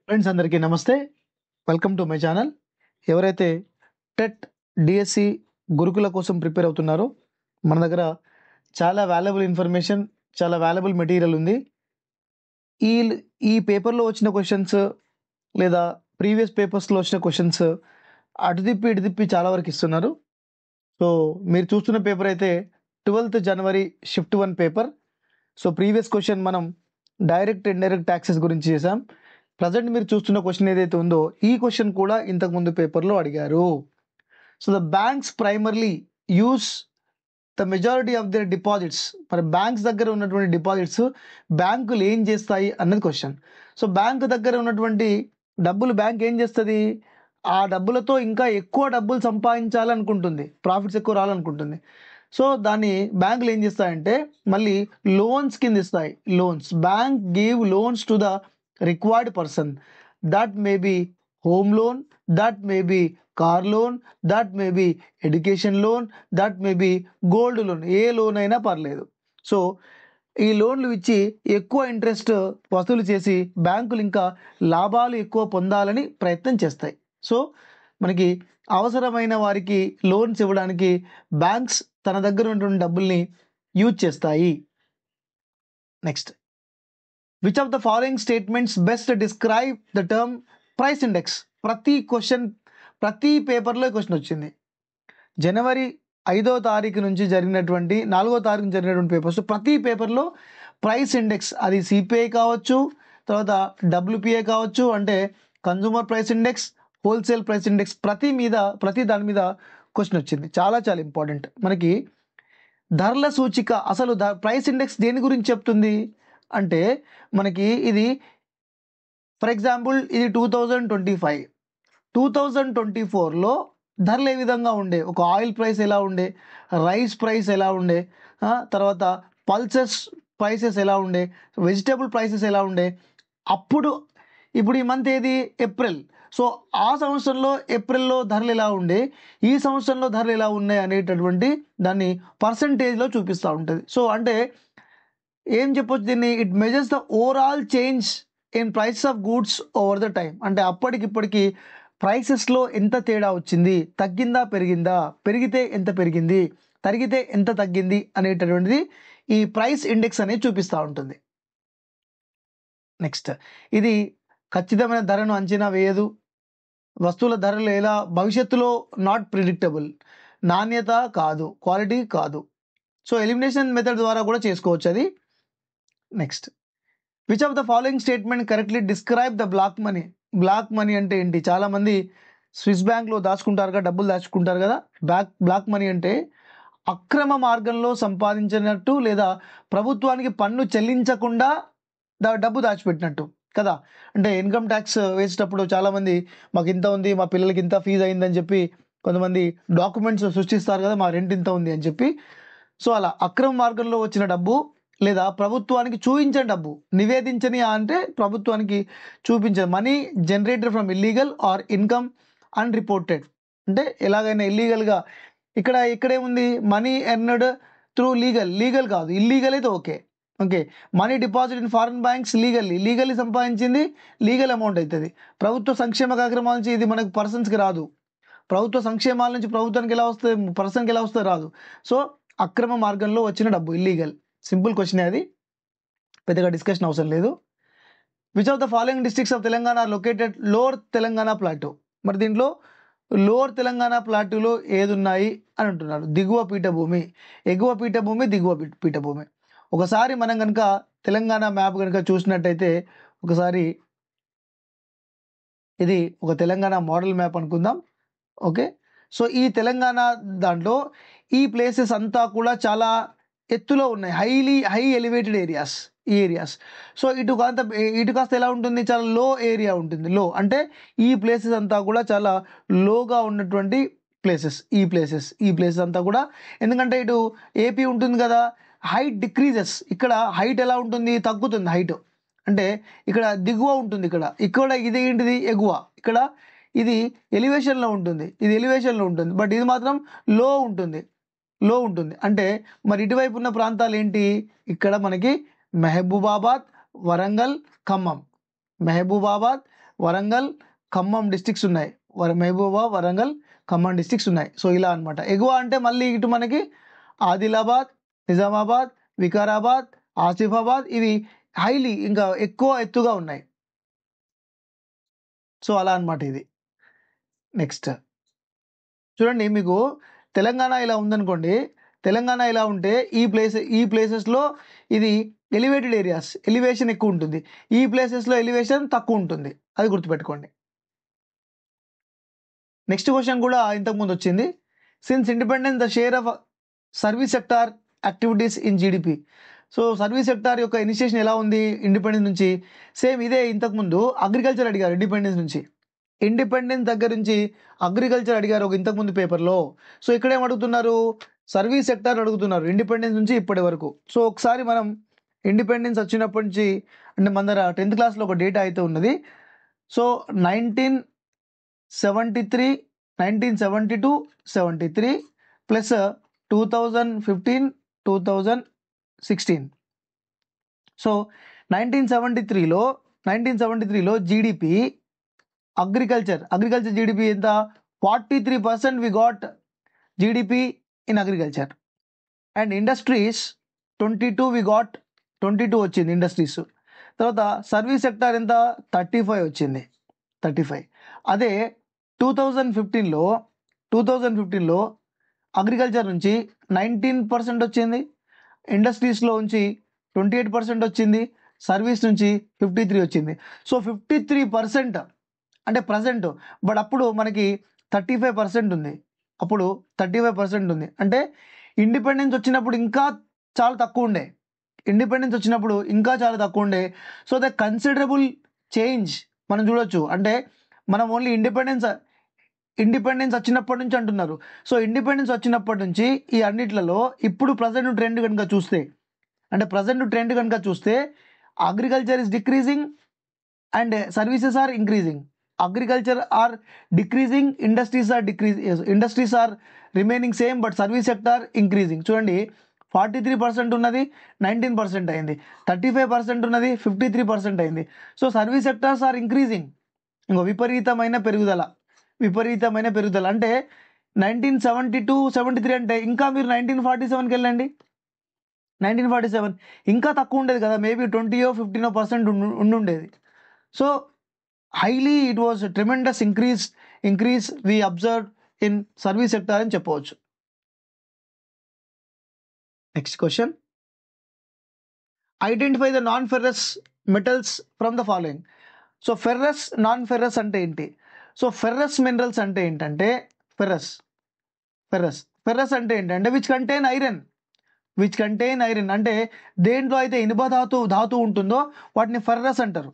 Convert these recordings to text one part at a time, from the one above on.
Friends అందరికీ నమస్తే. Welcome to my channel. ఎవరైతే టెట్ డిఎస్సి గురుకుల కోసం ప్రిపేర్ అవుతున్నారో మన దగ్గర చాలా వాల్యుబుల్ ఇన్ఫర్మేషన్, చాలా వాల్యుబుల్ మెటీరియల్ ఉంది. ఈ ఈ పేపర్లో వచ్చిన క్వశ్చన్స్ లేదా ప్రీవియస్ పేపర్స్లో వచ్చిన క్వశ్చన్స్ అటు తిప్పి ఇటు తిప్పి చాలా వరకు ఇస్తున్నారు. సో మీరు చూస్తున్న పేపర్ అయితే 12th జనవరి shift 1 paper. So previous question మనం డైరెక్ట్ ఇండైరెక్ట్ ట్యాక్సెస్ గురించి చేసాం. ప్రజెంట్ మీరు చూస్తున్న క్వశ్చన్ ఏదైతే ఉందో ఈ క్వశ్చన్ కూడా ఇంతకుముందు పేపర్లో అడిగారు. So the banks primarily use the majority of their deposits. మరి బ్యాంక్స్ దగ్గర ఉన్నటువంటి డిపాజిట్స్ బ్యాంకులు ఏం చేస్తాయి అన్నది క్వశ్చన్. సో బ్యాంకు దగ్గర ఉన్నటువంటి డబ్బులు బ్యాంక్ ఏం చేస్తుంది? ఆ డబ్బులతో ఇంకా ఎక్కువ డబ్బులు సంపాదించాలనుకుంటుంది, ప్రాఫిట్స్ ఎక్కువ రావాలనుకుంటుంది. సో దాన్ని బ్యాంకులు ఏం చేస్తాయంటే మళ్ళీ లోన్స్ కింద ఇస్తాయి. Loans, bank give loans to the required person. That may be home loan, that may be car loan, that may be education loan, that may be gold loan. A loan అయినా పర్లేదు. So ఈ లోన్లు ఇచ్చి ఎక్కువ interest వసూలు చేసి బ్యాంకులు ఇంకా లాభాలు ఎక్కువ పొందాలని ప్రయత్నం చేస్తాయి. సో మనకి అవసరమైన వారికి లోన్స్ ఇవ్వడానికి బ్యాంక్స్ తన దగ్గర ఉన్నటువంటి డబ్బుల్ని యూజ్ చేస్తాయి. Next, which of the following statements best describe the term price index? ప్రతి పేపర్లో క్వశ్చన్ వచ్చింది. జనవరి 5వ తారీఖు నుంచి జరిగినటువంటి 4వ తారీఖు జరిగినటువంటి పేపర్స్ ప్రతి పేపర్లో ప్రైస్ ఇండెక్స్, అది సిపిఐ కావచ్చు, తర్వాత డబ్ల్యూపిఐ కావచ్చు, అంటే consumer price index, wholesale price index, ప్రతి దాని మీద క్వశ్చన్ వచ్చింది. చాలా చాలా ఇంపార్టెంట్. మనకి ధరల సూచిక, అసలు ప్రైస్ ఇండెక్స్ దేని గురించి చెప్తుంది అంటే మనకి ఇది ఫర్ ఎగ్జాంపుల్ ఇది 2025, 2024లో ధరలు ఏ విధంగా ఉండే, ఒక ఆయిల్ ప్రైస్ ఎలా ఉండే, రైస్ ప్రైస్ ఎలా ఉండే, తర్వాత పల్సెస్ ప్రైసెస్ ఎలా ఉండే, వెజిటేబుల్ ప్రైసెస్ ఎలా ఉండే. ఇప్పుడు ఈ మంత్ ఏది? ఏప్రిల్. సో ఆ సంవత్సరంలో ఏప్రిల్లో ధరలు ఎలా ఉండే, ఈ సంవత్సరంలో ధరలు ఎలా ఉన్నాయి అనేటటువంటి దాన్ని పర్సంటేజ్లో చూపిస్తూ ఉంటుంది. సో అంటే ఏం చెప్పొచ్చు దీన్ని? It measures the overall change in price of goods over the time. అంటే అప్పటికిప్పటికి ప్రైసెస్లో ఎంత తేడా వచ్చింది, తగ్గిందా పెరిగిందా, పెరిగితే ఎంత పెరిగింది, తరిగితే ఎంత తగ్గింది అనేటటువంటిది ఈ ప్రైస్ ఇండెక్స్ అనేది చూపిస్తూ ఉంటుంది. నెక్స్ట్, ఇది ఖచ్చితమైన ధరను అంచనా వేయదు. వస్తువుల ధరలు ఎలా భవిష్యత్తులో నాట్ ప్రిడిక్టబుల్, నాణ్యత కాదు, క్వాలిటీ కాదు. సో ఎలిమినేషన్ మెథడ్ ద్వారా కూడా చేసుకోవచ్చు అది. Next, which of the following statement correctly describe the black money? Black money అంటే ఏంటి? చాలామంది స్విస్ బ్యాంక్లో డబ్బులు దాచుకుంటారు కదా. బ్లాక్ మనీ అంటే అక్రమ మార్గంలో సంపాదించినట్టు లేదా ప్రభుత్వానికి పన్ను చెల్లించకుండా డబ్బు దాచిపెట్టినట్టు కదా. అంటే ఇన్కమ్ ట్యాక్స్ వేసేటప్పుడు చాలామంది మాకు ఇంత ఉంది, మా పిల్లలకి ఇంత ఫీజు అయిందని చెప్పి కొంతమంది డాక్యుమెంట్స్ సృష్టిస్తారు కదా, మా రెంట్ ఇంత ఉంది అని చెప్పి. సో అలా అక్రమ మార్గంలో వచ్చిన డబ్బు లేదా ప్రభుత్వానికి చూపించని డబ్బు, నివేదించని అంటే ప్రభుత్వానికి చూపించని money generated from illegal or income unreported. అంటే ఎలాగైనా ఇల్లీగల్గా, ఇక్కడేముంది? మనీ ఎర్నడ్ త్రూ లీగల్ కాదు, ఇల్లీగల్ అయితే okay. Money deposit in foreign banks legally సంపాదించింది లీగల్ అమౌంట్ అవుతుంది. ప్రభుత్వ సంక్షేమ కార్యక్రమాల నుంచి ఇది మనకు పర్సన్స్కి రాదు. ప్రభుత్వ సంక్షేమాల నుంచి ప్రభుత్వానికి ఎలా వస్తుంది, పర్సన్కి ఎలా వస్తుంది? రాదు. సో అక్రమ మార్గంలో వచ్చిన డబ్బు ఇల్లీగల్. సింపుల్ క్వశ్చన్, అది పెద్దగా డిస్కషన్ అవసరం లేదు. Which of the following districts of Telangana located lower Telangana plateau? మరి దీంట్లో లోవర్ తెలంగాణ ప్లాటూలో ఏది ఉన్నాయి అని అంటున్నారు. దిగువ పీఠభూమి, ఎగువ పీఠభూమి, దిగువ పీఠభూమి. ఒకసారి మనం కనుక తెలంగాణ మ్యాప్ కనుక చూసినట్టయితే, ఒకసారి ఇది ఒక తెలంగాణ మోడల్ మ్యాప్ అనుకుందాం. ఓకే, సో ఈ తెలంగాణ దాంట్లో ఈ ప్లేసెస్ అంతా కూడా చాలా ఎత్తులో ఉన్నాయి, హై ఎలివేటెడ్ ఏరియాస్. ఈ ఏరియాస్. సో ఇటు కాస్త ఎలా ఉంటుంది? చాలా లో ఏరియా ఉంటుంది. లో అంటే ఈ ప్లేసెస్ అంతా కూడా చాలా లోగా ఉన్నటువంటి ప్లేసెస్. ఈ ప్లేసెస్ అంతా కూడా, ఎందుకంటే ఇటు ఏపీ ఉంటుంది కదా, హైట్ డిక్రీజెస్. ఇక్కడ హైట్ ఎలా ఉంటుంది? తగ్గుతుంది హైట్. అంటే ఇక్కడ దిగువ ఉంటుంది, ఇక్కడ ఇది ఏంటిది? ఎగువ. ఇక్కడ ఇది ఎలివేషన్లో ఉంటుంది, బట్ ఇది మాత్రం లో ఉంటుంది. అంటే మరి ఇటువైపు ఉన్న ప్రాంతాలు ఏంటి? ఇక్కడ మనకి మహబూబాబాద్, వరంగల్, ఖమ్మం. మహబూబాబాద్, వరంగల్, ఖమ్మం డిస్ట్రిక్ట్స్ ఉన్నాయి. మహబూబాబాద్, వరంగల్, ఖమ్మం డిస్ట్రిక్ట్స్ ఉన్నాయి. సో ఇలా అనమాట. ఎగువ అంటే మళ్ళీ ఇటు మనకి ఆదిలాబాద్, నిజామాబాద్, వికారాబాద్, ఆసిఫాబాద్, ఇవి హైలీ ఇంకా ఎక్కువ ఎత్తుగా ఉన్నాయి. సో అలా అనమాట ఇది. నెక్స్ట్ చూడండి, మీకు తెలంగాణ ఇలా ఉందనుకోండి. తెలంగాణ ఇలా ఉంటే ఈ ప్లేసెస్లో ఇది ఎలివేటెడ్ ఏరియాస్, ఎలివేషన్ ఎక్కువ ఉంటుంది. ఈ ప్లేసెస్లో ఎలివేషన్ తక్కువ ఉంటుంది. అది గుర్తుపెట్టుకోండి. నెక్స్ట్ క్వశ్చన్ కూడా ఇంతకుముందు వచ్చింది. Since independence the share of service sector activities in GDP. So service sector యొక్క ఇనిషియేషన్ ఎలా ఉంది ఇండిపెండెన్స్ నుంచి? సేమ్ ఇదే ఇంతకుముందు అగ్రికల్చర్ అడిగారు ఇండిపెండెన్స్ నుంచి. ఇండిపెండెన్స్ దగ్గర నుంచి అగ్రికల్చర్ అడిగారు ఒక ఇంతకుముందు పేపర్లో. సో ఇక్కడ ఏం అడుగుతున్నారు? సర్వీస్ సెక్టార్ అడుగుతున్నారు ఇండిపెండెన్స్ నుంచి ఇప్పటి వరకు. సో ఒకసారి మనం ఇండిపెండెన్స్ వచ్చినప్పటి నుంచి అంటే మన దగ్గర 10th క్లాస్లో ఒక డేటా అయితే ఉన్నది. So 1973, 1972, 73 plus 2015, 2016. సో 1973లో జీడిపి అగ్రికల్చర్ జీడిపి ఎంత? 43% we got GDP in agriculture. And industries 22 we got 22 వచ్చింది ఇండస్ట్రీస్. తర్వాత సర్వీస్ సెక్టార్ ఎంత? 35 వచ్చింది, 35. అదే 2015లో అగ్రికల్చర్ నుంచి 19% వచ్చింది, ఇండస్ట్రీస్లో నుంచి 28% వచ్చింది, సర్వీస్ నుంచి 53 వచ్చింది. సో 53% అంటే ప్రజెంట్. బట్ అప్పుడు మనకి 35% ఉంది. అప్పుడు 35% ఉంది. అంటే ఇండిపెండెన్స్ వచ్చినప్పుడు ఇంకా చాలా తక్కువ ఉండే. సో ద కన్సిడరబుల్ చేంజ్ మనం చూడొచ్చు. అంటే మనం ఓన్లీ ఇండిపెండెన్స్ వచ్చినప్పటి నుంచి అంటున్నారు. సో ఇండిపెండెన్స్ వచ్చినప్పటి నుంచి ఈ అన్నిట్లలో ఇప్పుడు ప్రజెంట్ ట్రెండ్ కనుక చూస్తే agriculture is decreasing and services are increasing. Agriculture are decreasing, industries are remaining same, but service sector increasing. చూడండి, 43% ఉన్నది 19% అయింది, 35% ఉన్నది 53% అయింది. So service sectors are increasing. ఇంకో విపరీతమైన పెరుగుదల అంటే 1972-73 అంటే ఇంకా మీరు 1947కి వెళ్ళండి. 1947 ఇంకా తక్కువ ఉండేది కదా, మేబీ 20-15% ఉండుండేది. So highly it was a tremendous increase we observed in service sector అని చెప్పవచ్చు. Next question, identify the non ferrous metals from the following. So ferrous, non ferrous అంటే ఏంటి? సో ఫెర్రస్ మినరల్స్ అంటే ఏంటంటే ఫెర్రస్ అంటే ఏంటంటే which contain iron అంటే దేంట్లో అయితే ఇనుప ధాతు ఉంటుందో వాటిని ఫెర్రస్ అంటారు.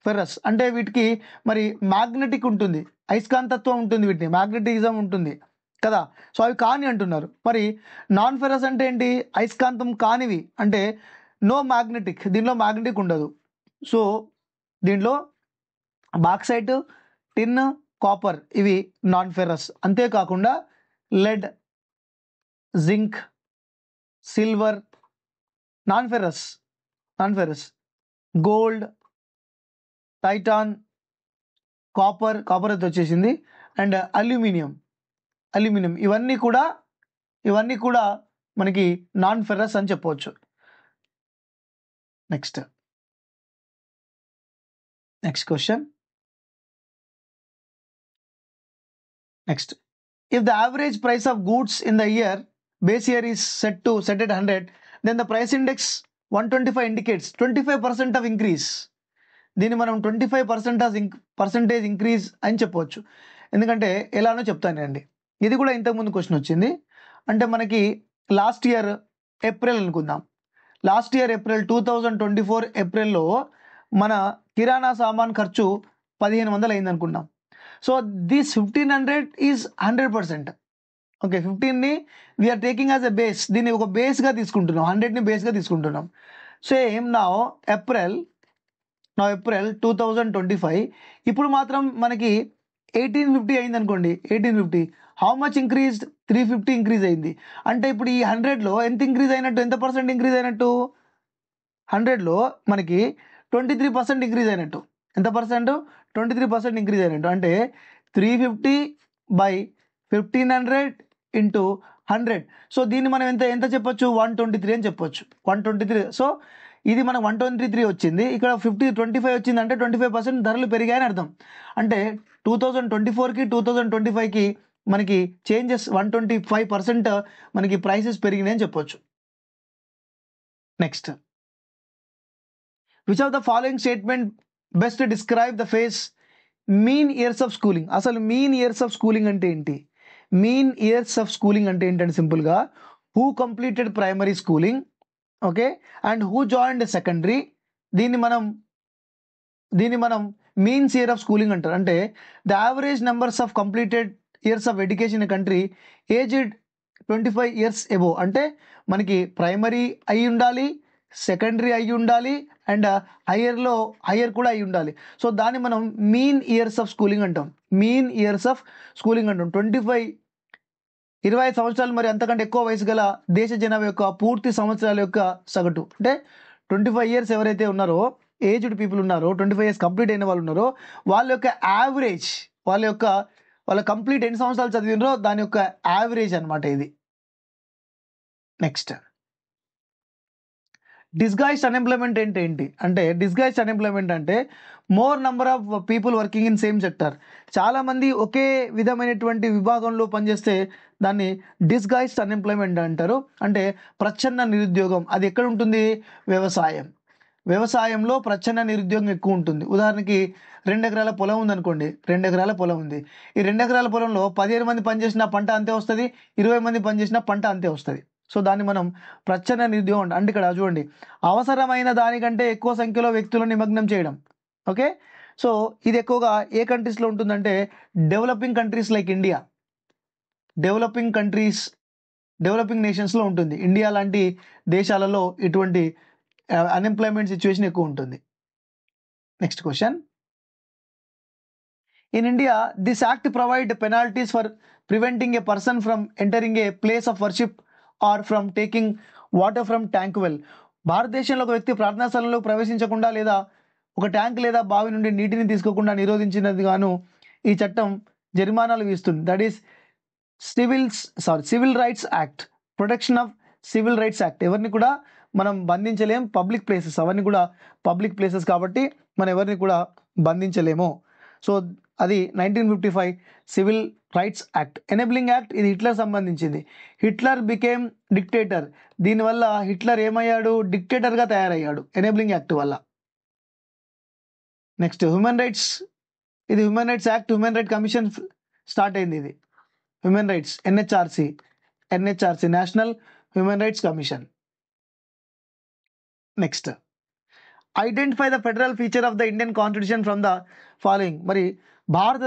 ఫెర్రస్ అంటే వీటికి మరి మ్యాగ్నెటిక్ ఉంటుంది, అయస్కాంతత్వం ఉంటుంది, వీటిని మ్యాగ్నెటిజం ఉంటుంది కదా. సో అవి కాని అంటున్నారు. మరి నాన్ ఫెర్రస్ అంటే ఏంటి? అయస్కాంతం కానివి అంటే నో మ్యాగ్నెటిక్, దీనిలో మ్యాగ్నెటిక్ ఉండదు. సో దీంట్లో బాక్సైట్, టిన్, కాపర్ ఇవి నాన్ ఫెర్రస్. అంతేకాకుండా lead, zinc, silver non ferrous. Gold, titan, copper అయితే వచ్చేసింది, అండ్ అల్యూమినియం ఇవన్నీ కూడా మనకి నాన్ ఫెర్రస్ అని చెప్పవచ్చు. Next question, if the average price of goods in the base year is set at 100, then the price index 125 indicates 25% of increase. దీన్ని మనం 25% increase అని చెప్పవచ్చు. ఎందుకంటే ఎలానో చెప్తానండి. ఇది కూడా ఇంతకుముందు క్వశ్చన్ వచ్చింది. అంటే మనకి లాస్ట్ ఇయర్ ఏప్రిల్ అనుకుందాం. 2024 ఏప్రిల్లో మన కిరాణా సామాన్ ఖర్చు 1500 అయింది అనుకున్నాం. So this 1500 is 100%. ఓకే, 15ని we are taking as a base. దీన్ని ఒక బేస్గా తీసుకుంటున్నాం, 100ని బేస్గా తీసుకుంటున్నాం. సేమ్ నా ఏప్రిల్ 2025 ఇప్పుడు మాత్రం మనకి 1850 అయింది అనుకోండి. 1850 హౌ మచ్ ఇంక్రీజ్డ్? 350 ఇంక్రీజ్ అయింది. అంటే ఇప్పుడు ఈ 100లో ఎంత ఇంక్రీజ్ అయినట్టు, ఎంత పర్సెంట్ ఇంక్రీజ్ అయినట్టు? 100లో మనకి 23% ఇంక్రీజ్ అయినట్టు. ఎంత పర్సెంట్? 23% ఇంక్రీజ్ అయినట్టు. అంటే 350/1500 ఇంటూ 100. సో దీన్ని మనం ఎంత చెప్పొచ్చు? 123 అని చెప్పొచ్చు. 123. సో ఇది మనకు 123 వచ్చింది, ఇక్కడ 25 వచ్చింది, అంటే 25% ధరలు పెరిగాయని అర్థం. అంటే 2024కి 2025కి మనకి చేంజెస్ 125% మనకి ప్రైసెస్ పెరిగినాయని చెప్పొచ్చు. Next, which of the following statement best describe the face mean years of schooling? అసలు మీన్ ఇయర్స్ ఆఫ్ స్కూలింగ్ అంటే ఏంటి? మీన్ ఇయర్స్ ఆఫ్ స్కూలింగ్ అంటే ఏంటంటే సింపుల్గా who completed primary schooling, okay, and who joined secondary. దీన్ని మనం means year of schooling అంటారు. అంటే the average numbers of completed years of education in country aged 25 years above. అంటే మనకి ప్రైమరీ అయి ఉండాలి, సెకండరీ అయి ఉండాలి, అండ్ హయ్యర్ కూడా అయి ఉండాలి. సో దాన్ని మనం మీన్ ఇయర్స్ ఆఫ్ స్కూలింగ్ అంటాం. మీన్ ఇయర్స్ ఆఫ్ స్కూలింగ్ అంటాం. 25 సంవత్సరాలు మరి అంతకంటే ఎక్కువ వయసు గల దేశ జనాభా యొక్క పూర్తి సంవత్సరాల యొక్క సగటు. అంటే 25 ఇయర్స్ ఎవరైతే ఉన్నారో, ఏజ్డ్ పీపుల్ ఉన్నారో, 25 ఇయర్స్ కంప్లీట్ అయిన వాళ్ళు ఉన్నారో, వాళ్ళ యొక్క యావరేజ్, వాళ్ళ కంప్లీట్ ఎన్ని సంవత్సరాలు చదివినరో దాని యొక్క యావరేజ్ అనమాట ఇది. నెక్స్ట్, డిస్గైజ్డ్ అన్ఎంప్లాయ్మెంట్ ఏంటి అంటే డిస్గైజ్డ్ అన్ఎంప్లాయ్మెంట్ అంటే more number of people working in same sector. చాలామంది ఒకే విధమైనటువంటి విభాగంలో పనిచేస్తే దాన్ని డిస్గైజ్డ్ అన్ఎంప్లాయ్మెంట్ అంటారు. అంటే ప్రచ్ఛన్న నిరుద్యోగం. అది ఎక్కడ ఉంటుంది? వ్యవసాయంలో ప్రచ్ఛన్న నిరుద్యోగం ఎక్కువ ఉంటుంది. ఉదాహరణకి 2 ఎకరాల పొలం ఉందనుకోండి, 2 ఎకరాల పొలం ఉంది. ఈ 2 ఎకరాల పొలంలో 15 మంది పనిచేసిన పంట అంతే వస్తుంది, 20 మంది పనిచేసిన పంట అంతే వస్తుంది. సో దాన్ని మనం ప్రచ్ఛన్న నిరుద్యోగం అంటే ఇక్కడ చూడండి, అవసరమైన దానికంటే ఎక్కువ సంఖ్యలో వ్యక్తులను నిమగ్నం చేయడం. ఓకే, సో ఇది ఎక్కువగా ఏ కంట్రీస్లో ఉంటుందంటే developing countries like India, developing నేషన్స్లో ఉంటుంది. ఇండియా లాంటి దేశాలలో ఇటువంటి అన్ఎంప్లాయ్మెంట్ సిచ్యువేషన్ ఎక్కువ ఉంటుంది. Next question, in India this act provide penalties for preventing a person from entering a place of worship or from taking water from tank well. భారతదేశంలో ఒక వ్యక్తి ప్రార్థనా స్థలంలో ప్రవేశించకుండా లేదా ఒక ట్యాంక్ లేదా బావి నుండి నీటిని తీసుకోకుండా నిరోధించినది గాను ఈ చట్టం జరిమానాలు విధిస్తుంది. That is civil rights act, protection of civil rights act. ఎవరిని కూడా మనం బంధించలేం. పబ్లిక్ ప్లేసెస్, అవన్నీ కూడా పబ్లిక్ ప్లేసెస్ కాబట్టి మనం ఎవరిని కూడా బంధించలేము. సో అది 1955 civil rights act. Enabling act, ఇది హిట్లర్ సంబంధించింది. Hitler became dictator. దీనివల్ల హిట్లర్ ఏమయ్యాడు? డిక్టేటర్గా తయారయ్యాడు ఎనేబులింగ్ యాక్ట్ వల్ల. నెక్స్ట్, హ్యూమన్ రైట్స్, ఇది human rights act. Human right commission start అయింది. ఇది human rights, NHRC national human rights commission. Next, identify the federal feature of the Indian constitution from the following. మరి భారత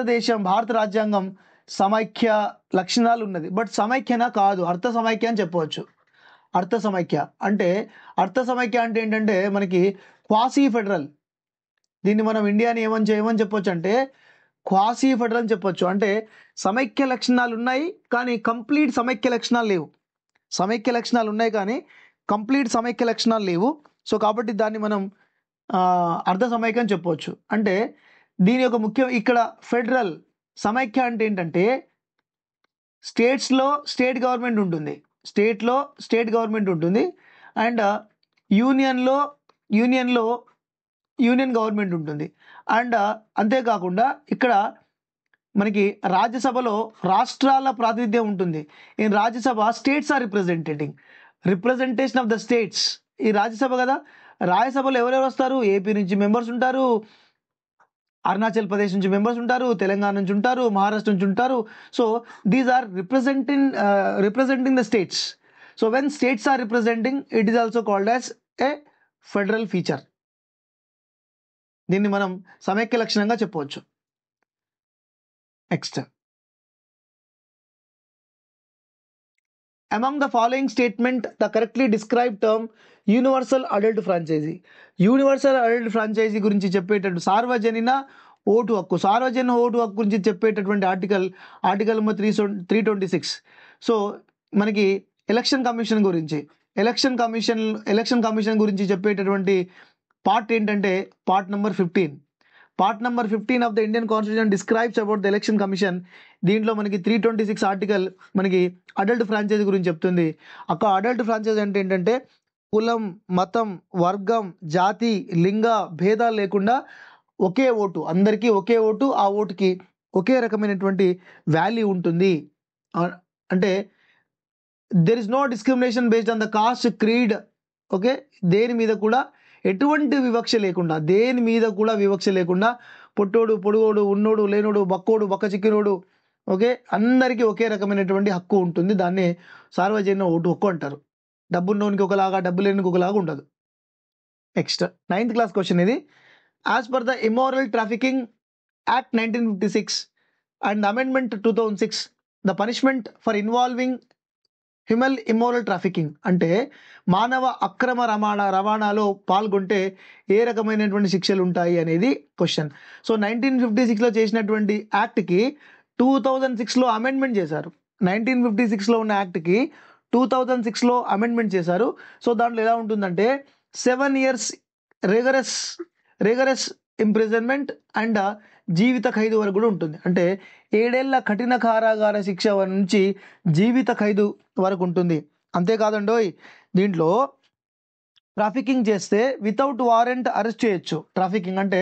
రాజ్యాంగం సమైక్య లక్షణాలు ఉన్నది, బట్ సమైక్యనా కాదు, అర్థ సమైక్య అని చెప్పవచ్చు. అర్థ సమైక్య అంటే ఏంటంటే మనకి క్వాసీ ఫెడరల్. దీన్ని మనం ఇండియాని ఏమని చెప్పొచ్చు అంటే క్వాసీ ఫెడరల్ అని చెప్పొచ్చు. అంటే సమైక్య లక్షణాలు ఉన్నాయి కానీ కంప్లీట్ సమైక్య లక్షణాలు లేవు. సమైక్య లక్షణాలు ఉన్నాయి కానీ కంప్లీట్ సమైక్య లక్షణాలు లేవు. సో కాబట్టి దాన్ని మనం అర్ధ సమైక్య అని చెప్పవచ్చు. అంటే దీని యొక్క ముఖ్యం ఇక్కడ ఫెడరల్ సమైక్య అంటే ఏంటంటే స్టేట్స్లో స్టేట్ గవర్నమెంట్ ఉంటుంది, అండ్ యూనియన్ గవర్నమెంట్ ఉంటుంది. అండ్ అంతేకాకుండా ఇక్కడ మనకి రాజ్యసభలో రాష్ట్రాల ప్రాతినిధ్యం ఉంటుంది. ఈ Rajya Sabha states are representation of the states. ఈ రాజ్యసభ కదా, రాజ్యసభలో ఎవరెవరు వస్తారు? ఏపీ నుంచి మెంబర్స్ ఉంటారు, అరుణాచల్ ప్రదేశ్ నుంచి మెంబర్స్ ఉంటారు, తెలంగాణ నుంచి ఉంటారు, మహారాష్ట్ర నుంచి ఉంటారు. So these are representing the states. So when states are representing, it is also called as a federal feature. దీన్ని మనం సమైక్య లక్షణంగా చెప్పవచ్చు. Next, among the following statement the correctly describe term universal adult franchise. Universal adult franchise గురించి చెప్పేటట్టు సార్వజనీన ఓటు హక్కు గురించి చెప్పేటటువంటి ఆర్టికల్ నెంబర్ 326. సో మనకి ఎలక్షన్ కమిషన్ గురించి చెప్పేటటువంటి పార్ట్ ఏంటంటే part number 15. Part number 15 of the Indian constitution describes about the election commission. దీంట్లో మనకి 326 ఆర్టికల్ మనకి అడల్ట్ ఫ్రాంచైజ్ గురించి చెప్తుంది. అక్కడ అడల్ట్ ఫ్రాంచైజ్ అంటే ఏంటంటే కులం, మతం, వర్గం, జాతి, లింగ భేదాలు లేకుండా ఒకే ఓటు, అందరికీ ఒకే ఓటు, ఆ ఓటుకి ఒకే రకమైనటువంటి వాల్యూ ఉంటుంది. అంటే there is no discrimination based on the caste, creed. Okay, దేని మీద కూడా ఎటువంటి వివక్ష లేకుండా, దేని మీద కూడా వివక్ష లేకుండా పొట్టోడు, పొడుగోడు, ఉన్నోడు, లేనోడు, బక్కోడు, బక్క చిక్కినోడు, ఓకే, అందరికీ ఒకే రకమైనటువంటి హక్కు ఉంటుంది. దాన్ని సార్వజనిక ఓటు హక్కు అంటారు. డబ్బున్నోనికి ఒకలాగా, డబ్బు లేనికి ఒకలాగా ఉండదు. నెక్స్ట్ 9th క్లాస్ క్వశ్చన్ ఇది. As per the immoral trafficking act 1956 and amendment 2006, the punishment for involving human immoral trafficking అంటే మానవ అక్రమ రవాణాలో పాల్గొంటే ఏ రకమైనటువంటి శిక్షలు ఉంటాయి అనేది క్వశ్చన్. సో 1956లో చేసినటువంటి యాక్ట్కి 2006లో అమెండ్మెంట్ చేశారు. 1956లో ఉన్న యాక్ట్కి 2006లో అమెండ్మెంట్ చేశారు. సో దాంట్లో ఎలా ఉంటుందంటే 7 years రిగరస్ ఇంప్రిజన్మెంట్ అండ్ జీవిత ఖైదు వరకు కూడా ఉంటుంది. అంటే 7 ఏళ్ల కఠిన కారాగార శిక్ష నుంచి జీవిత ఖైదు వరకు ఉంటుంది. అంతేకాదండోయ్, దీంట్లో ట్రాఫికింగ్ చేస్తే వితౌట్ వారెంట్ అరెస్ట్ చేయొచ్చు. ట్రాఫికింగ్ అంటే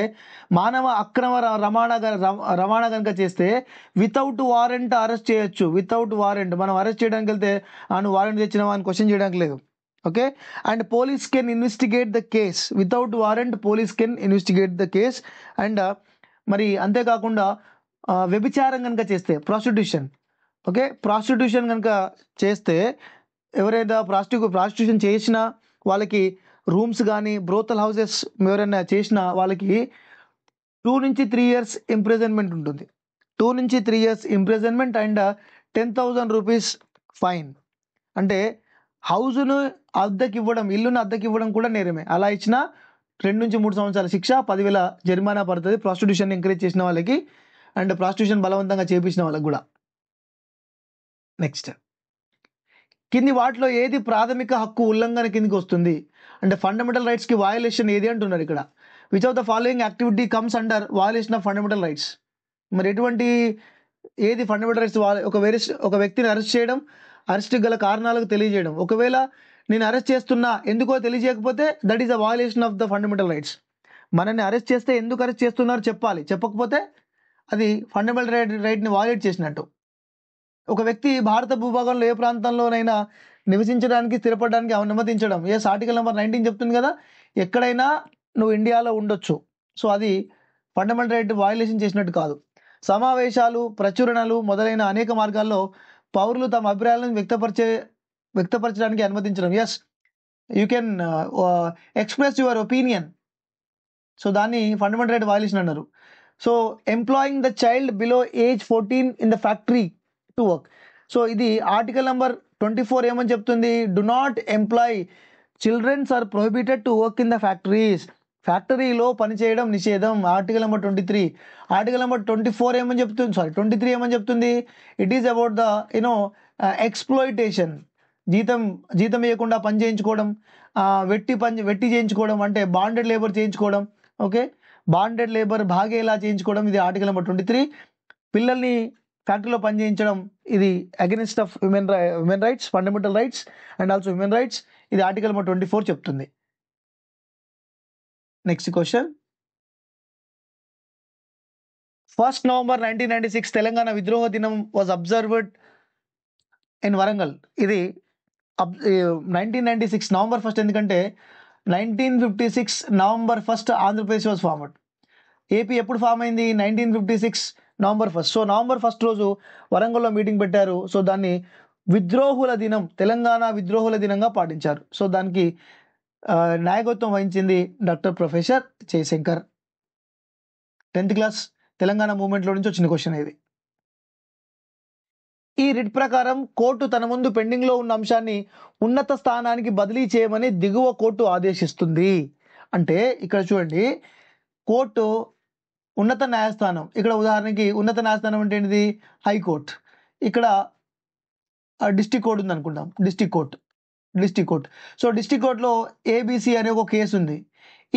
మానవ అక్రమ రవాణా కనుక చేస్తే వితౌట్ వారెంట్ అరెస్ట్ చేయొచ్చు. వితౌట్ వారెంట్ మనం అరెస్ట్ చేయడానికి వెళ్తే నువ్వు వారెంట్ తెచ్చినావా అని క్వశ్చన్ చేయడానికి లేదు. Okay, and police can investigate the case. Without warrant police can investigate the case. And మరి అంతేకాకుండా వ్యభిచారం కనుక చేస్తే ప్రాస్టిట్యూషన్, ఓకే, ప్రాస్టిట్యూషన్ కనుక చేస్తే ఎవరైనా ప్రాస్టిట్యూషన్ చేసినా వాళ్ళకి రూమ్స్ కానీ బ్రోతల్ హౌసెస్ ఎవరైనా చేసినా వాళ్ళకి 2 నుంచి 3 years ఇంప్రిజన్మెంట్ ఉంటుంది. 2 నుంచి 3 years imprisonment and 10,000 rupees fine. అంటే హౌస్ను అద్దెకి ఇవ్వడం, ఇల్లును అద్దెకి ఇవ్వడం కూడా నేరమే. అలా ఇచ్చినా 2 నుంచి 3 సంవత్సరాల శిక్ష, 10,000 జరిమానా పడుతుంది ప్రాస్టిట్యూషన్ ఎంకరేజ్ చేసిన వాళ్ళకి అండ్ ప్రాస్టిట్యూషన్ బలవంతంగా చేపించిన వాళ్ళకి కూడా. నెక్స్ట్, కింది వాటిలో ఏది ప్రాథమిక హక్కు ఉల్లంఘన కిందికి వస్తుంది అంటే ఫండమెంటల్ రైట్స్కి వయలేషన్ ఏది అంటున్నారు ఇక్కడ. Which of the following activity comes under violation of fundamental rights. మరి ఏది ఫండమెంటల్ రైట్స్? ఒక వ్యక్తిని అరెస్ట్ చేయడం, అరెస్ట్ గల కారణాలకు తెలియజేయడం. ఒకవేళ నేను అరెస్ట్ చేస్తున్నా ఎందుకో తెలియజేయకపోతే that is a violation of the fundamental rights. మనల్ని అరెస్ట్ చేస్తే ఎందుకు అరెస్ట్ చేస్తున్నారు చెప్పాలి, చెప్పకపోతే అది ఫండమెంటల్ రైట్ని వయలేట్ చేసినట్టు. ఒక వ్యక్తి భారత భూభాగంలో ఏ ప్రాంతంలోనైనా నివసించడానికి, స్థిరపడడానికి అనుమతించడం. ఆర్టికల్ నెంబర్ 19 చెప్తుంది కదా, ఎక్కడైనా నువ్వు ఇండియాలో ఉండొచ్చు. సో అది ఫండమెంటల్ రైట్ వయలేషన్ చేసినట్టు కాదు. సమావేశాలు, ప్రచురణలు మొదలైన అనేక మార్గాల్లో పౌరులు తమ అభిప్రాయాలను వ్యక్తపరచడానికి అనుమతించడం. You can express your opinion. So దాన్ని ఫండమెంటల్ రైట్ వయలేషన్ అన్నారు. So employing the child below age 14 in the factory to work. So ఇది ఆర్టికల్ నెంబర్ 24 ఏమని చెప్తుంది? Do not employ childrens are prohibited to work in the factories. ఫ్యాక్టరీలో పనిచేయడం నిషేధం. Article number 23. Article number 24 ఏమని చెప్తుంది? 23 ఏమని చెప్తుంది? It is about the exploitation. జీతం ఇవ్వకుండా పని చేయించుకోవడం, వెట్టి చేయించుకోవడం, అంటే బాండెడ్ లేబర్ చేయించుకోవడం. ఓకే, బాండెడ్ లేబర్ భాగేలా చేయించుకోవడం, ఇది ఆర్టికల్ నెంబర్ 23. పిల్లల్ని ఫ్యాక్టరీలో పనిచేయించడం, ఇది against of human rights, fundamental rights and also human rights. ఇది ఆర్టికల్ నెంబర్ 24 చెప్తుంది. Next question. 1st November 1996 Telangana విద్రోహ దినం వాజ్ అబ్జర్వ్డ్ ఇన్ వరంగల్. ఇది 1996 November 1st, ఎందుకంటే 1956 November 1st Andhra Pradesh was formed. AP ఎప్పుడు ఫామ్ అయింది? 1956 November 1st. So November 1st రోజు వరంగల్లో మీటింగ్ పెట్టారు. సో దాన్ని విద్రోహుల దినం, తెలంగాణ విద్రోహుల దినంగా పాటించారు. సో దానికి నాయకత్వం వహించింది doctor professor Jayashankar. 10th class Telangana మూవ్మెంట్లో నుంచి వచ్చిన క్వశ్చన్ ఇది. ఈ రిట్ ప్రకారం కోర్టు తన ముందు పెండింగ్లో ఉన్న అంశాన్ని ఉన్నత స్థానానికి బదిలీ చేయమని దిగువ కోర్టు ఆదేశిస్తుంది. అంటే ఇక్కడ చూడండి, కోర్టు ఉన్నత న్యాయస్థానం. ఇక్కడ ఉదాహరణకి ఉన్నత న్యాయస్థానం అంటే ఏంటిది? హైకోర్టు. ఇక్కడ డిస్ట్రిక్ట్ కోర్టు ఉంది అనుకుంటాం, డిస్ట్రిక్ట్ కోర్టు. సో డిస్ట్రిక్ట్ కోర్టులో ఏబిసి అనే ఒక కేసు ఉంది.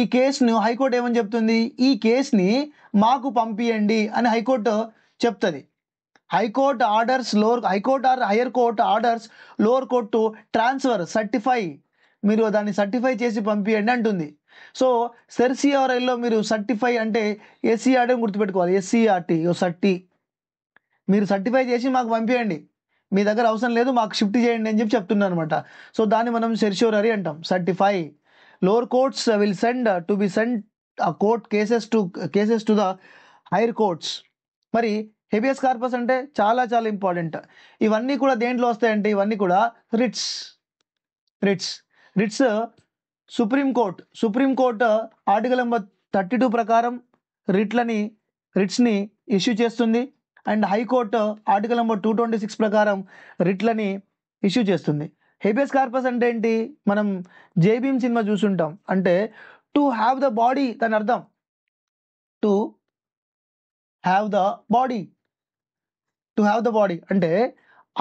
ఈ కేసును హైకోర్టు ఏమని చెప్తుంది, ఈ కేసుని మాకు పంపియండి అని హైకోర్టు చెప్తుంది. High court orders high court are higher court orders lower court to transfer certify, మీరు దాన్ని సర్టిఫై చేసి పంపియండి అంటుంది. సో సెర్సిఆర్ఐలో మీరు సర్టిఫై అంటే ఎస్సీఆర్టీ గుర్తుపెట్టుకోవాలి, ఎస్సీఆర్టీ సర్టి, మీరు సర్టిఫై చేసి మాకు పంపించండి, మీ దగ్గర అవసరం లేదు మాకు షిఫ్ట్ చేయండి అని చెప్తున్నారు అనమాట. సో దాన్ని మనం సెర్షియోరరీ అంటాం, certify. Lower courts will send to be send court cases to the higher courts. మరి హెబియస్ కార్పస్ అంటే చాలా చాలా ఇంపార్టెంట్. ఇవన్నీ కూడా దేంట్లో వస్తాయంటే ఇవన్నీ కూడా రిట్స్. సుప్రీంకోర్టు ఆర్టికల్ నెంబర్ 32 ప్రకారం రిట్స్ని ఇష్యూ చేస్తుంది. అండ్ హైకోర్టు ఆర్టికల్ నెంబర్ 226 ప్రకారం రిట్లని ఇష్యూ చేస్తుంది. హెబియస్ కార్పస్ అంటే ఏంటి, మనం జేబీఎం సినిమా చూసుంటాం. అంటే టు హ్యావ్ ద బాడీ, దాని అర్థం టు హ్యావ్ ద బాడీ. అంటే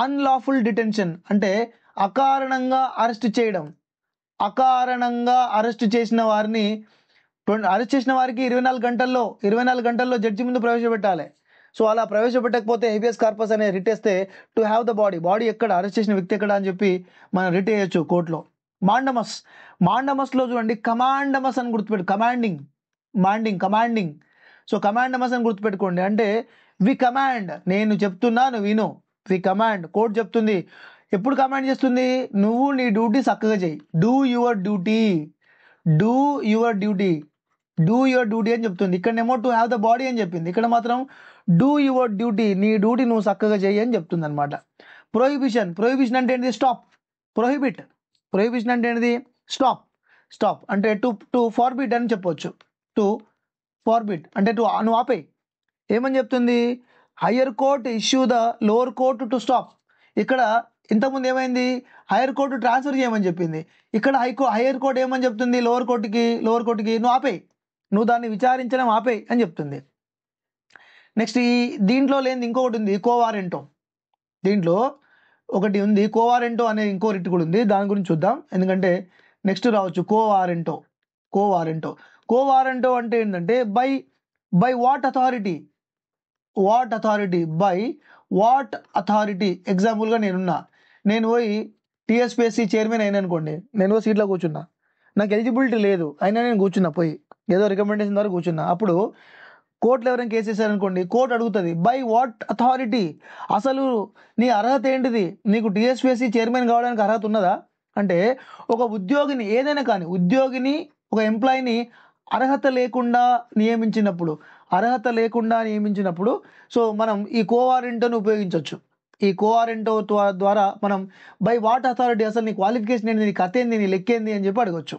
అన్లాఫుల్ డిటెన్షన్, అంటే అకారణంగా అరెస్ట్ చేయడం. అరెస్ట్ చేసిన వారికి 24 గంటల్లో జడ్జి ముందు ప్రవేశపెట్టాలి. సో అలా ప్రవేశపెట్టకపోతే హెబియస్ కార్పస్ అనే రిట్ వేస్తే టు హ్యావ్ ద బాడీ ఎక్కడ, అరెస్ట్ చేసిన వ్యక్తి ఎక్కడ అని చెప్పి మనం రిట్ వేయచ్చు కోర్టులో. మాండమస్లో చూడండి, కమాండమస్ అని గుర్తుపెట్టు, కమాండింగ్. సో కమాండమస్ అని గుర్తుపెట్టుకోండి. అంటే వి కమాండ్, నేను చెప్తున్నాను విను, వి కమాండ్. కోర్టు చెప్తుంది, ఎప్పుడు కమాండ్ చేస్తుంది, నువ్వు నీ డ్యూటీ చక్కగా చేయి, డూ యువర్ డ్యూటీ అని చెప్తుంది. ఇక్కడనేమో టు హ్యావ్ ద బాడీ అని చెప్పింది, ఇక్కడ మాత్రం డూ యువర్ డ్యూటీ, నీ డ్యూటీ నువ్వు చక్కగా చేయి అని చెప్తుంది అనమాట. ప్రొహిబిషన్ అంటే ఏంటిది, స్టాప్. ప్రొహిబిషన్ అంటే ఏంటిది, స్టాప్ అంటే టు ఫార్బిడ్ అని చెప్పొచ్చు. టు ఫార్బిడ్ అంటే నువ్వు ఆపేయి. ఏమని చెప్తుంది, higher court issue the lower court to stop. ఇక్కడ ఇంతకుముందు ఏమైంది, హైయర్ కోర్టు ట్రాన్స్ఫర్ చేయమని చెప్పింది. ఇక్కడ హైయర్ కోర్టు ఏమని చెప్తుంది, లోవర్ కోర్టుకి నువ్వు ఆపేయి, నువ్వు దాన్ని విచారించడం ఆపేయి అని చెప్తుంది. నెక్స్ట్ దీంట్లో లేని ఇంకొకటి ఉంది, కోవారెంటో. దీంట్లో ఒకటి ఉంది కోవారెంటో అనే ఇంకో రిట్ కూడా ఉంది, దాని గురించి చూద్దాం. ఎందుకంటే నెక్స్ట్ రావచ్చు కోవారెంటో అంటే ఏంటంటే బై వాట్ అథారిటీ, ఎగ్జాంపుల్గా నేను పోయి టీఎస్పీఎస్సీ చైర్మన్ అయినా అనుకోండి, నేను సీట్లో కూర్చున్నా, నాకు ఎలిజిబిలిటీ లేదు అయినా నేను కూర్చున్నా, పోయి ఏదో రికమెండేషన్ ద్వారా కూర్చున్నా. అప్పుడు కోర్టులో ఎవరైనా కేసు వేసారనుకోండి, కోర్టు అడుగుతుంది బై వాట్ అథారిటీ, అసలు నీ అర్హత ఏంటిది, నీకు టీఎస్పీఎస్సీ చైర్మన్ కావడానికి అర్హత ఉన్నదా. అంటే ఒక ఉద్యోగిని, ఏదైనా కానీ ఉద్యోగిని, ఒక ఎంప్లాయీని అర్హత లేకుండా నియమించినప్పుడు సో మనం ఈ కోవారెంటోని ఉపయోగించవచ్చు. ఈ కోవారెంటో ద్వారా మనం బై వాట్ అథారిటీ, అసలు నీ క్వాలిఫికేషన్ ఏంటి, నీ కథ ఏంది, నీ లెక్కేంది అని చెప్పి అడగచ్చు.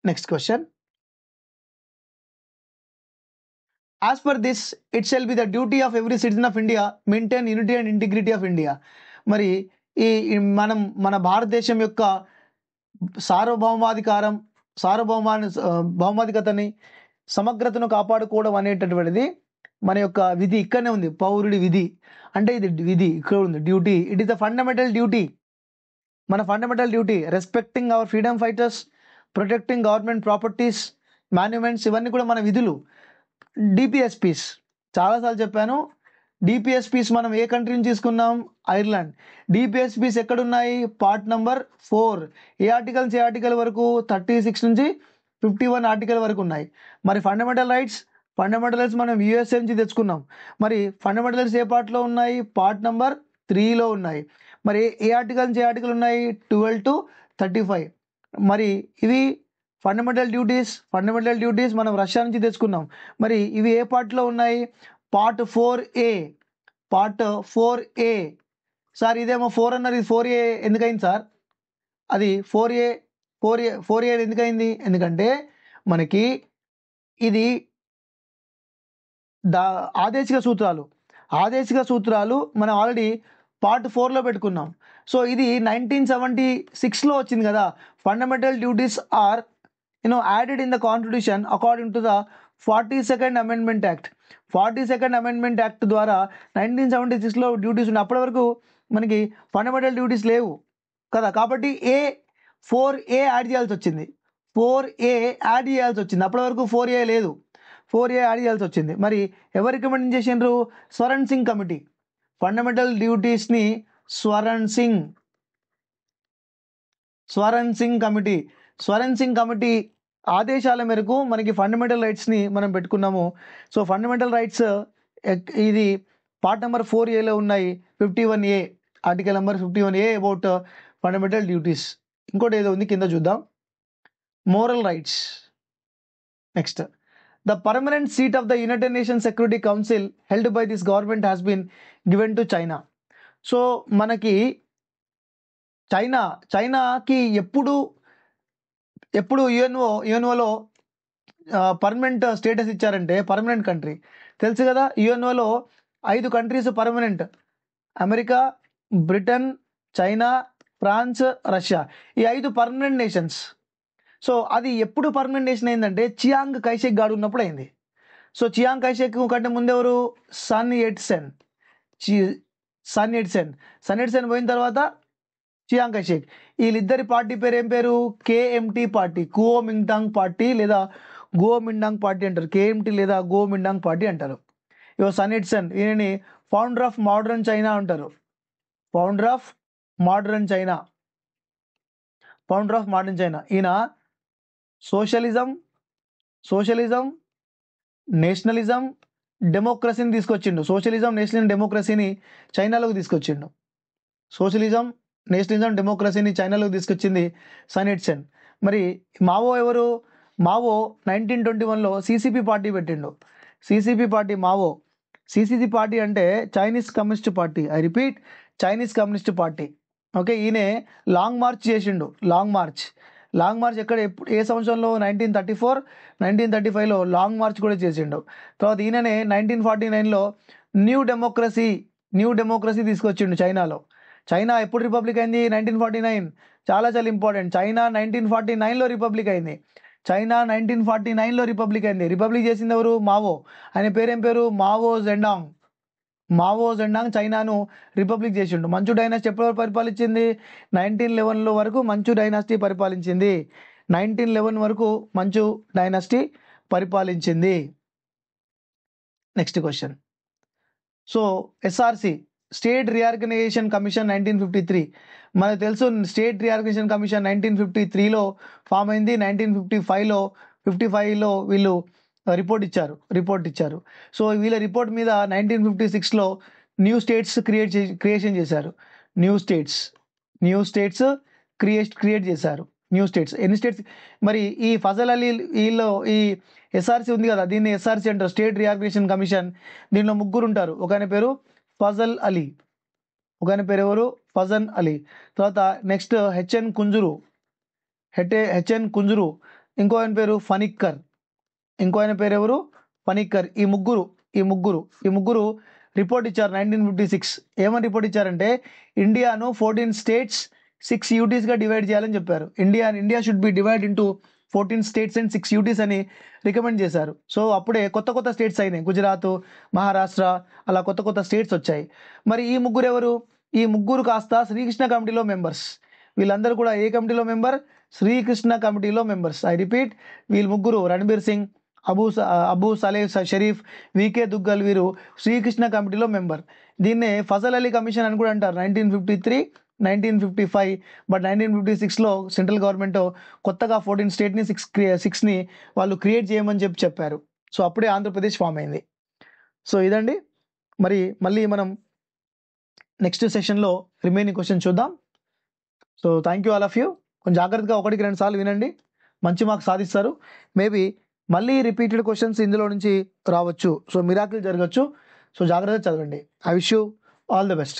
Next question, as per this it shall be the duty of every citizen of India maintain unity and integrity of India. మరి మన భారతదేశం యొక్క భౌమాధికతని, సమగ్రతను కాపాడుకోవడం అనేటటువంటిది మన యొక్క విధి. ఇక్కడనే ఉంది, పౌరుడి విధి అంటే ఇది విధి, ఇక్కడ ఉంది duty. It is the fundamental duty, మన fundamental duty. Respecting our freedom fighters, protecting government properties, monuments, ఇవన్నీ కూడా మన విధులు. డిపిఎస్పీస్ చాలాసార్లు చెప్పాను, డిపిఎస్పీస్ మనం ఏ కంట్రీ నుంచి తీసుకున్నాం, ఐర్లాండ్. డిపిఎస్పీస్ ఎక్కడున్నాయి, పార్ట్ నెంబర్ 4. ఏ ఆర్టికల్ వరకు, 36 నుంచి 51 ఆర్టికల్ వరకు ఉన్నాయి. మరి ఫండమెంటల్ రైట్స్ మనం యూఎస్ఏ నుంచి తెచ్చుకున్నాం. మరి ఫండమెంటల్స్ ఏ పార్ట్లో ఉన్నాయి, పార్ట్ నెంబర్ 3లో ఉన్నాయి. మరి ఏ ఆర్టికల్ నుంచి ఏ ఆర్టికల్ ఉన్నాయి, 12 to 35. మరి ఇవి ఫండమెంటల్ డ్యూటీస్ మనం రష్యా నుంచి తెచ్చుకున్నాం. మరి ఇవి ఏ పార్ట్లో ఉన్నాయి, పార్ట్ 4A. సార్ ఇదేమో 4 అన్నారు, ఇది 4A ఎందుకైంది సార్, అది 4A ఎందుకైంది, ఎందుకంటే మనకి ఇది ఆదేశిక సూత్రాలు మనం ఆల్రెడీ పార్ట్ 4లో పెట్టుకున్నాం. సో ఇది 1976లో వచ్చింది కదా. Fundamental duties are added in the constitution according to the 42nd amendment act. 42nd amendment act ద్వారా 1976లో డ్యూటీస్ ఉన్నాయి. అప్పటి వరకు మనకి ఫండమెంటల్ డ్యూటీస్ లేవు కదా. కాబట్టి 4A యాడ్ చేయాల్సి వచ్చింది. 4A యాడ్ చేయాల్సి వచ్చింది. అప్పటి వరకు 4A లేదు, 4A యాడ్ చేయాల్సి వచ్చింది. మరి ఎవరు రికమెండ్ చేసిండ్రు? స్వరణ్ సింగ్ కమిటీ. ఫండమెంటల్ డ్యూటీస్ని స్వరణ్ సింగ్ కమిటీ ఆదేశాల మేరకు మనకి ఫండమెంటల్ రైట్స్ని మనం పెట్టుకున్నాము. సో ఫండమెంటల్ రైట్స్ ఇది పార్ట్ నెంబర్ 4Aలో ఉన్నాయి. 51A, article number 51A about fundamental duties. ఇంకోటి ఏదో ఉంది, కింద చూద్దాం. Moral rights. Next, the permanent seat of the United Nations Security Council held by this government has been given to China. So మనకి చైనాకి ఎప్పుడు యుఎన్ఓలో పర్మనెంట్ స్టేటస్ ఇచ్చారంటే, పర్మనెంట్ కంట్రీ తెలుసు కదా, యుఎన్ఓలో 5 countries permanent: America, Britain, China, France, Russia. ఈ 5 permanent nations. సో అది ఎప్పుడు పర్మనెంట్ నేషన్ అయిందంటే చియాంగ్ కైషెక్ గాడు ఉన్నప్పుడు అయింది. సో చియాంగ్ కైషెక్ కంటే ముందెవరు? సన్ ఎట్ సెన్ పోయిన తర్వాత చియాంగ్ కైషెక్. వీళ్ళిద్దరి పార్టీ పేరు ఏం పేరు? కేఎంటీ పార్టీ, కుఓమింటాంగ్ పార్టీ లేదా గోమిండాంగ్ పార్టీ అంటారు. కేఎంటీ లేదా గోమిండాంగ్ పార్టీ అంటారు. ఇవో సన్ ఎట్ సెన్, ఈయనని ఫౌండర్ ఆఫ్ మోడర్న్ చైనా అంటారు. Founder of modern China. ఈయన సోషలిజం, నేషనలిజం, డెమోక్రసీని తీసుకొచ్చిండు. సోషలిజం, నేషనలిజం, డెమోక్రసీని చైనాలోకి తీసుకొచ్చిండు. సోషలిజం, నేషనలిజం, డెమోక్రసీని చైనాలోకి తీసుకొచ్చింది సన్ ఎట్ సెన్. మరి మావో ఎవరు? మావో 1921లో సిసిపి పార్టీ పెట్టిండు. CCP party Mao. CCC party అంటే Chinese Communist Party. I repeat, Chinese Communist Party. Okay, ఈయన లాంగ్ మార్చ్ చేసిండు. లాంగ్ మార్చ్ ఎక్కడ, ఏ సంవత్సరంలో? 1934, 1935లో లాంగ్ మార్చ్ కూడా చేసిండు. తర్వాత ఈయననే 1949లో న్యూ డెమోక్రసీ తీసుకొచ్చిండు చైనాలో. చైనా ఎప్పుడు రిపబ్లిక్ అయింది? 1949. చాలా ఇంపార్టెంట్. చైనా 1949లో రిపబ్లిక్ అయింది. రిపబ్లిక్ చేసింది ఎవరు? మావో. ఆయన పేరేం పేరు? మావో జెండాంగ్ చైనాను రిపబ్లిక్ చేసిండు. మంచు డైనాసిటీ ఎప్పటి పరిపాలించింది? 1911 వరకు మంచు డైనాసిటీ పరిపాలించింది. 1911 వరకు మంచు డైనాసిటీ పరిపాలించింది. Next question. So SRC, state reorganisation commission 1953. మనకు తెలుసు స్టేట్ రీఆర్గనైజేషన్ కమిషన్ 1953లో ఫామ్ అయింది. 1955లో వీళ్ళు రిపోర్ట్ ఇచ్చారు. సో వీళ్ళ రిపోర్ట్ మీద 1956లో న్యూ స్టేట్స్ క్రియేషన్ చేశారు. న్యూ స్టేట్స్ క్రియేట్ చేశారు. ఎన్ని స్టేట్స్? మరి ఈ ఫజల్ అలీ వీళ్ళు ఈ ఎస్ఆర్సి ఉంది కదా, దీన్ని ఎస్ఆర్సి అంటారు, స్టేట్ రీఆర్గనైజేషన్ కమిషన్. దీనిలో 3 ఉంటారు. ఒక ఆయన పేరు ఫజల్ అలీ. తర్వాత నెక్స్ట్ హెచ్ఎన్ కుంజురు. ఇంకో ఆయన పేరు ఫనిక్కర్. ఈ ముగ్గురు రిపోర్ట్ ఇచ్చారు 1956. ఏమని రిపోర్ట్ ఇచ్చారంటే ఇండియాను 14 స్టేట్స్ 6 యూటీస్గా డివైడ్ చేయాలని చెప్పారు. India should be divide into 14 states and 6 UTs అని రికమెండ్ చేశారు. సో అప్పుడే కొత్త స్టేట్స్ అయినాయి. గుజరాత్, మహారాష్ట్ర, అలా కొత్త స్టేట్స్ వచ్చాయి. మరి ఈ ముగ్గురు ఎవరు? ఈ ముగ్గురు కాస్త శ్రీకృష్ణ కమిటీలో మెంబర్స్. వీళ్ళందరూ కూడా ఏ కమిటీలో మెంబర్? శ్రీకృష్ణ కమిటీలో మెంబర్స్. ఐ రిపీట్, వీళ్ళు ముగ్గురు రణబీర్ సింగ్, అబూ సలే షరీఫ్, వికే దుగ్గల్, వీరు శ్రీకృష్ణ కమిటీలో మెంబర్. దీన్నే ఫజల్ అలీ కమిషన్ అని కూడా అంటారు. 1953, 1955. బట్ 1956లో సెంట్రల్ గవర్నమెంట్ కొత్తగా 14 స్టేట్ని 6ని వాళ్ళు క్రియేట్ చేయమని చెప్పారు. సో అప్పుడే ఆంధ్రప్రదేశ్ ఫామ్ అయింది. సో ఇదండి. మళ్ళీ మనం నెక్స్ట్ సెషన్లో రిమైనింగ్ క్వశ్చన్ చూద్దాం. So thank you all of you. కొంచెం జాగ్రత్తగా 1-2 సార్లు వినండి, మంచి మార్క్స్ సాధిస్తారు. మేబీ మళ్ళీ రిపీటెడ్ క్వశ్చన్స్ ఇందులో నుంచి రావచ్చు. సో మిరాకిల్ జరగచ్చు. సో జాగ్రత్తగా చదవండి. I wish you all the best.